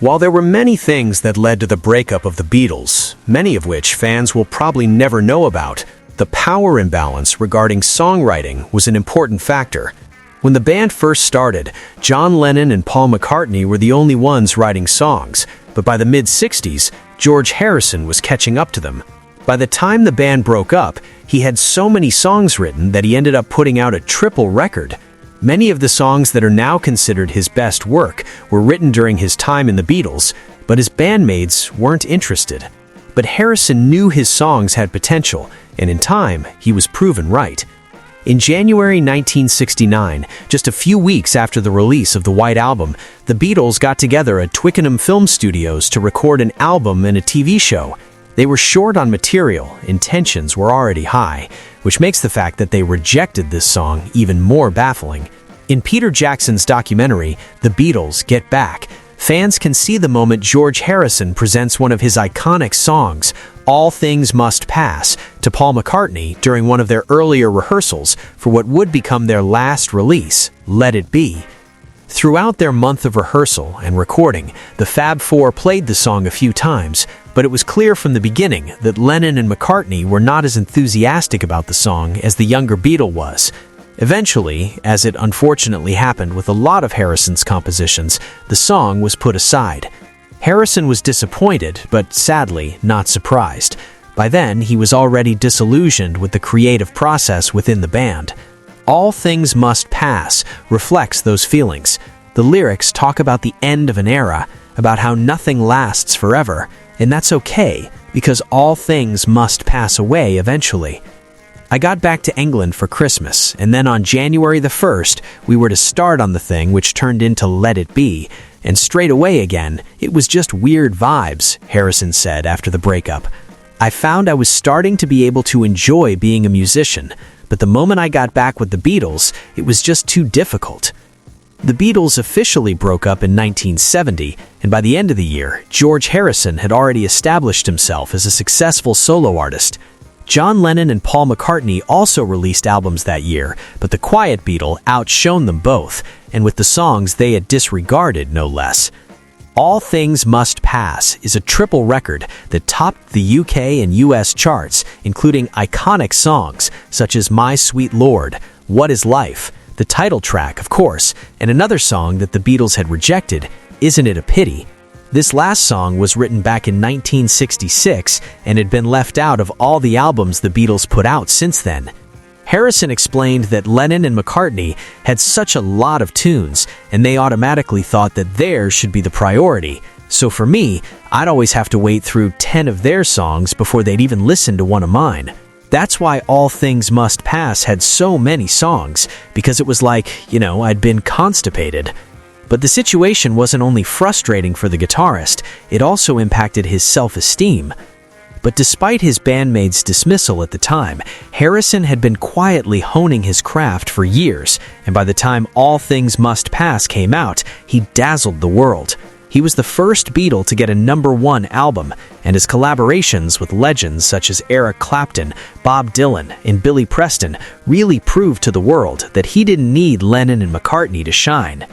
While there were many things that led to the breakup of the Beatles, many of which fans will probably never know about, the power imbalance regarding songwriting was an important factor. When the band first started, John Lennon and Paul McCartney were the only ones writing songs, but by the mid-60s, George Harrison was catching up to them. By the time the band broke up, he had so many songs written that he ended up putting out a triple record. Many of the songs that are now considered his best work were written during his time in the Beatles, but his bandmates weren't interested. But Harrison knew his songs had potential, and in time, he was proven right. In January 1969, just a few weeks after the release of the White Album, the Beatles got together at Twickenham Film Studios to record an album and a TV show. They were short on material, and tensions were already high, which makes the fact that they rejected this song even more baffling. In Peter Jackson's documentary, The Beatles Get Back, fans can see the moment George Harrison presents one of his iconic songs, All Things Must Pass, to Paul McCartney during one of their earlier rehearsals for what would become their last release, Let It Be. Throughout their month of rehearsal and recording, the Fab Four played the song a few times, but it was clear from the beginning that Lennon and McCartney were not as enthusiastic about the song as the younger Beatle was. Eventually, as it unfortunately happened with a lot of Harrison's compositions, the song was put aside. Harrison was disappointed, but sadly not surprised. By then, he was already disillusioned with the creative process within the band. All Things Must Pass reflects those feelings. The lyrics talk about the end of an era, about how nothing lasts forever, and that's okay, because all things must pass away eventually. I got back to England for Christmas, and then on January the 1st, we were to start on the thing which turned into Let It Be, and straight away again, it was just weird vibes, Harrison said after the breakup. I found I was starting to be able to enjoy being a musician, but the moment I got back with the Beatles, it was just too difficult. The Beatles officially broke up in 1970, and by the end of the year, George Harrison had already established himself as a successful solo artist. John Lennon and Paul McCartney also released albums that year, but the Quiet Beatle outshone them both, and with the songs they had disregarded no less. All Things Must Pass is a triple record that topped the UK and US charts, including iconic songs such as My Sweet Lord, What Is Life, the title track, of course, and another song that the Beatles had rejected, Isn't It a Pity? This last song was written back in 1966 and had been left out of all the albums the Beatles put out since then. Harrison explained that Lennon and McCartney had such a lot of tunes, and they automatically thought that theirs should be the priority. So for me, I'd always have to wait through 10 of their songs before they'd even listen to one of mine. That's why All Things Must Pass had so many songs, because it was like, I'd been constipated. But the situation wasn't only frustrating for the guitarist, it also impacted his self-esteem. But despite his bandmates' dismissal at the time, Harrison had been quietly honing his craft for years, and by the time All Things Must Pass came out, he dazzled the world. He was the first Beatle to get a #1 album, and his collaborations with legends such as Eric Clapton, Bob Dylan, and Billy Preston really proved to the world that he didn't need Lennon and McCartney to shine.